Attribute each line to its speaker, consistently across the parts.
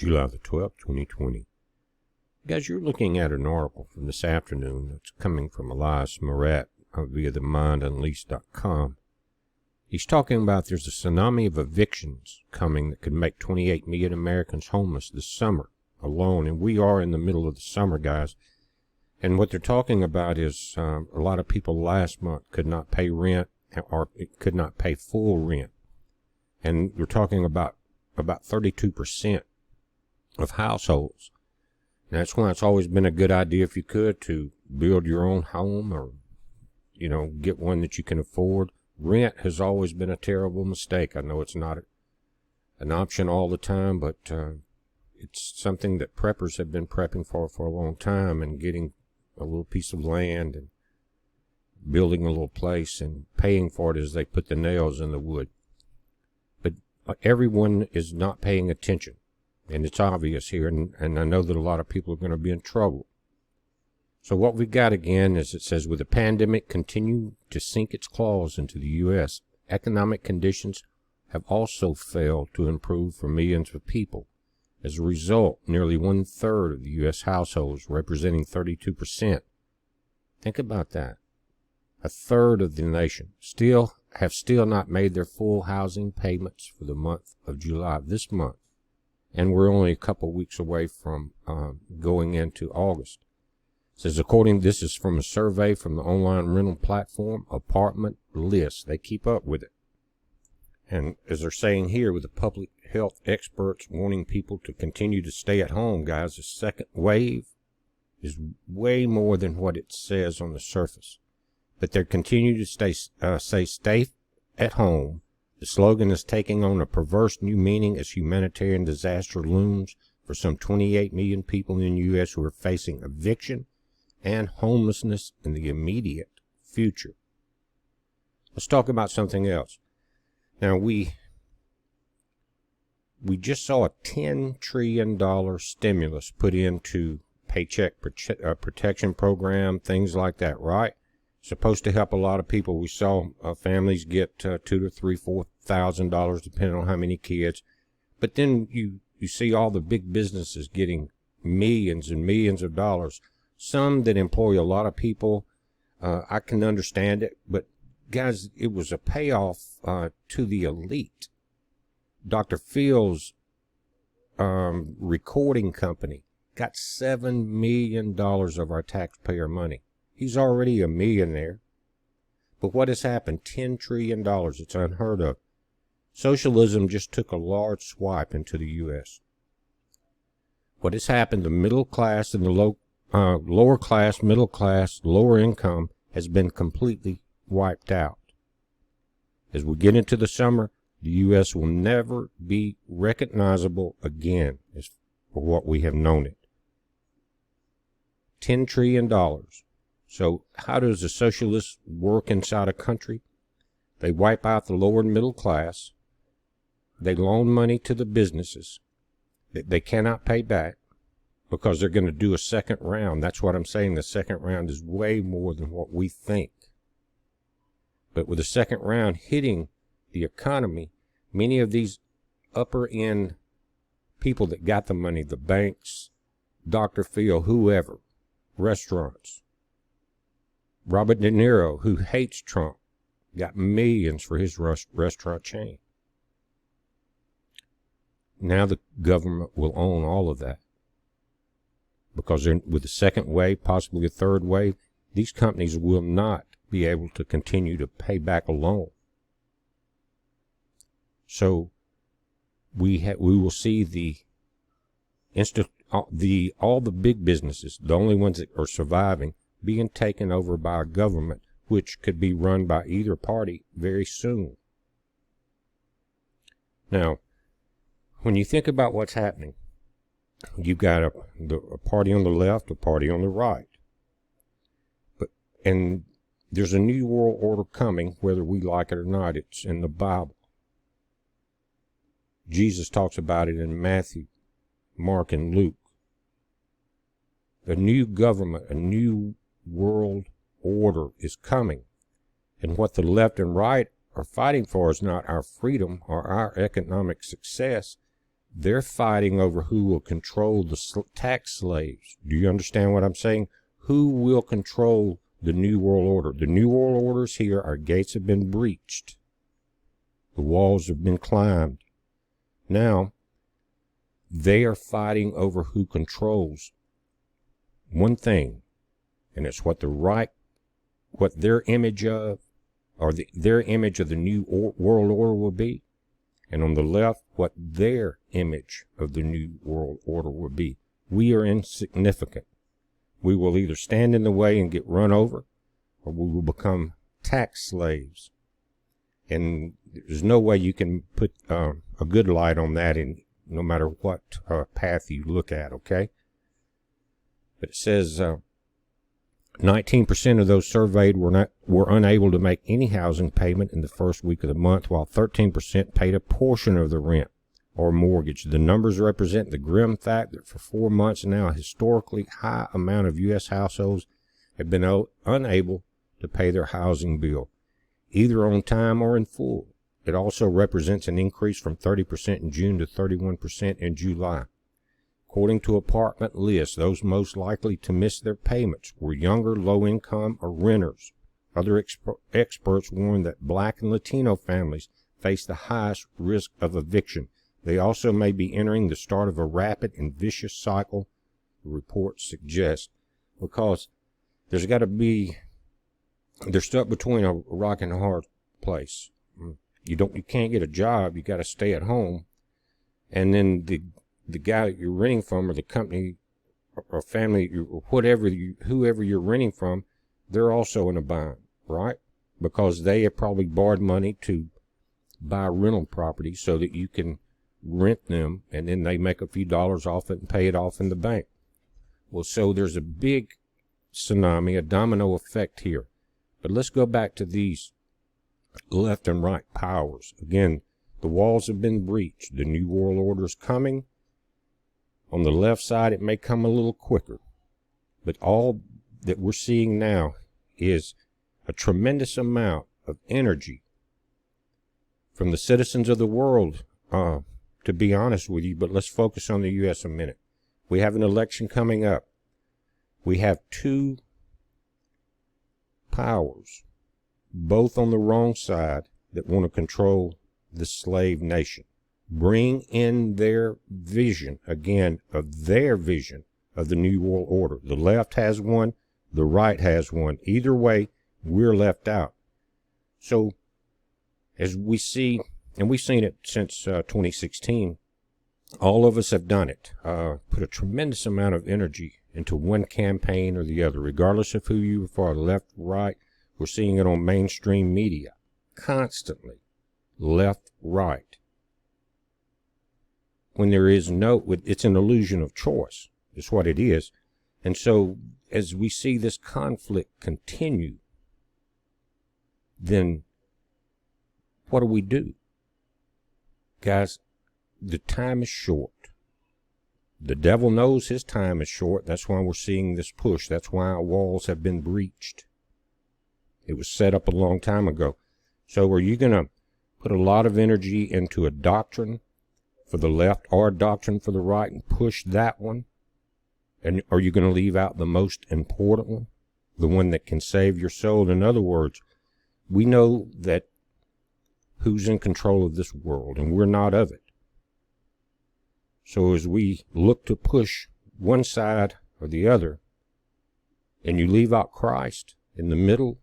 Speaker 1: July the 12th, 2020. Guys, you're looking at an article from this afternoon that's coming from Elias Murat via the mindunleashed.com. He's talking about there's a tsunami of evictions coming that could make 28 million Americans homeless this summer alone. And we are in the middle of the summer, guys. And what they're talking about is a lot of people last month could not pay rent or could not pay full rent. And we're talking about 32% of households. And that's why it's always been a good idea, if you could, to build your own home or, get one that you can afford. Rent has always been a terrible mistake. I know it's not an option all the time, but it's something that preppers have been prepping for a long time, and getting a little piece of land and building a little place and paying for it as they put the nails in the wood. But everyone is not paying attention, and it's obvious here, and I know that a lot of people are going to be in trouble. So what we got again is, it says, with the pandemic continuing to sink its claws into the U.S., economic conditions have also failed to improve for millions of people. As a result, nearly 1/3 of the U.S. households, representing 32%, think about that, 1/3 of the nation, have still not made their full housing payments for the month of July, this month. And we're only a couple weeks away from going into August. It says, this is from a survey from the online rental platform Apartment List. They keep up with it. And as they're saying here, with the public health experts warning people to continue to stay at home, guys, the second wave is way more than what it says on the surface. But they're continuing to stay at home. The slogan is taking on a perverse new meaning as humanitarian disaster looms for some 28 million people in the U.S. who are facing eviction and homelessness in the immediate future. Let's talk about something else. Now, we just saw a $10 trillion stimulus put into Paycheck Protection Program, things like that, right? Supposed to help a lot of people. We saw families get $2,000 to $3,000, $4,000, depending on how many kids. But then you see all the big businesses getting millions and millions of dollars. Some that employ a lot of people. I can understand it, but guys, it was a payoff to the elite. Dr. Phil's recording company got $7 million of our taxpayer money. He's already a millionaire. But what has happened? $10 trillion. It's unheard of. Socialism just took a large swipe into the U.S. What has happened, the middle class and the lower class, middle class, lower income has been completely wiped out. As we get into the summer, the U.S. will never be recognizable again as for what we have known it. $10 trillion. So how does the socialists work inside a country? They wipe out the lower and middle class. They loan money to the businesses that they cannot pay back because they're going to do a second round. That's what I'm saying. The second round is way more than what we think. But with the second round hitting the economy, many of these upper end people that got the money, the banks, Dr. Phil, whoever, restaurants, Robert De Niro, who hates Trump, got millions for his restaurant chain. Now the government will own all of that. Because with the second wave, possibly a third wave, these companies will not be able to continue to pay back a loan. So we will see all the big businesses, the only ones that are surviving, being taken over by a government which could be run by either party very soon. Now, when you think about what's happening, you've got a party on the left, a party on the right. And there's a new world order coming, whether we like it or not. It's in the Bible. Jesus talks about it in Matthew, Mark, and Luke. A new government, a new world order is coming. And what the left and right are fighting for is not our freedom or our economic success, They're fighting over who will control the tax slaves. Do you understand what I'm saying? Who will control the New World Order? The New World Order's here. Our gates have been breached. The walls have been climbed. Now, they are fighting over who controls one thing, and it's what their image of, or their image of the New World Order will be, and on the left, what their image of the New World Order will be. We are insignificant. We will either stand in the way and get run over, or we will become tax slaves. And there's no way you can put a good light on that in no matter what path you look at, okay? But it says 19% of those surveyed were unable to make any housing payment in the first week of the month, while 13% paid a portion of the rent or mortgage. The numbers represent the grim fact that for 4 months now, a historically high amount of U.S. households have been unable to pay their housing bill, either on time or in full. It also represents an increase from 30% in June to 31% in July. According to Apartment List, those most likely to miss their payments were younger, low-income, or renters. Other experts warn that Black and Latino families face the highest risk of eviction. They also may be entering the start of a rapid and vicious cycle, the report suggests, because they're stuck between a rock and a hard place. You can't get a job. You got to stay at home, and then the guy that you're renting from, or the company or family, or whoever you're renting from, they're also in a bind, right? Because they have probably borrowed money to buy rental property so that you can rent them, and then they make a few dollars off it and pay it off in the bank. Well, so there's a big tsunami, a domino effect here. But let's go back to these left and right powers. Again, the walls have been breached. The New World Order is coming. On the left side, it may come a little quicker. But all that we're seeing now is a tremendous amount of energy from the citizens of the world, to be honest with you. But let's focus on the U.S. a minute. We have an election coming up. We have two powers, both on the wrong side, that want to control the slave nation. Bring in their vision, again, of their vision of the New World Order. The left has one, the right has one. Either way, we're left out. So, as we see, and we've seen it since 2016, all of us have done it. Put a tremendous amount of energy into one campaign or the other, regardless of who you are for, left, right. We're seeing it on mainstream media constantly, left, right. When there is it's an illusion of choice. It's what it is. And so as we see this conflict continue, then what do? Guys, the time is short. The devil knows his time is short. That's why we're seeing this push. That's why our walls have been breached. It was set up a long time ago. So are you going to put a lot of energy into a doctrine for the left or a doctrine for the right and push that one? And are you going to leave out the most important one? The one that can save your soul? In other words, we know that who's in control of this world, and we're not of it. So as we look to push one side or the other, and you leave out Christ in the middle,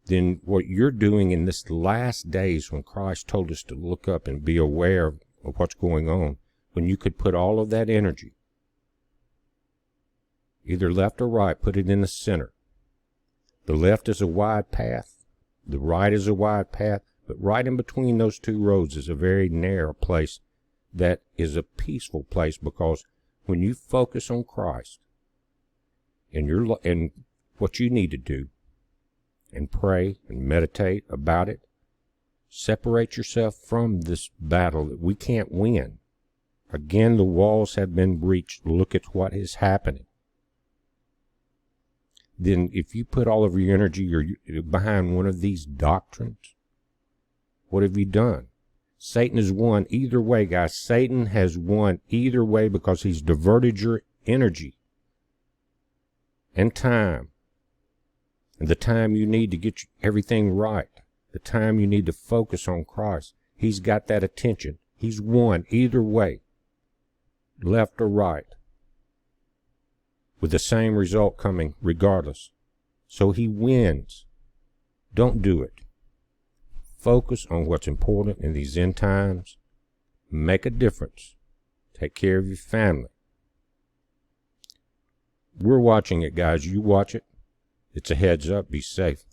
Speaker 1: then what you're doing in this last days, when Christ told us to look up and be aware of what's going on, when you could put all of that energy, either left or right, put it in the center. The left is a wide path, the right is a wide path, but right in between those two roads is a very narrow place that is a peaceful place, because when you focus on Christ and what you need to do, and pray and meditate about it, separate yourself from this battle that we can't win. Again, the walls have been breached. Look at what is happening. Then if you put all of your energy behind one of these doctrines, what have you done? Satan has won either way, guys. Satan has won either way because he's diverted your energy and time. And the time you need to get everything right. The time you need to focus on Christ. He's got that attention. He's won either way. Left or right. With the same result coming regardless. So he wins. Don't do it. Focus on what's important in these end times. Make a difference. Take care of your family. We're watching it, guys. You watch it. It's a heads up. Be safe.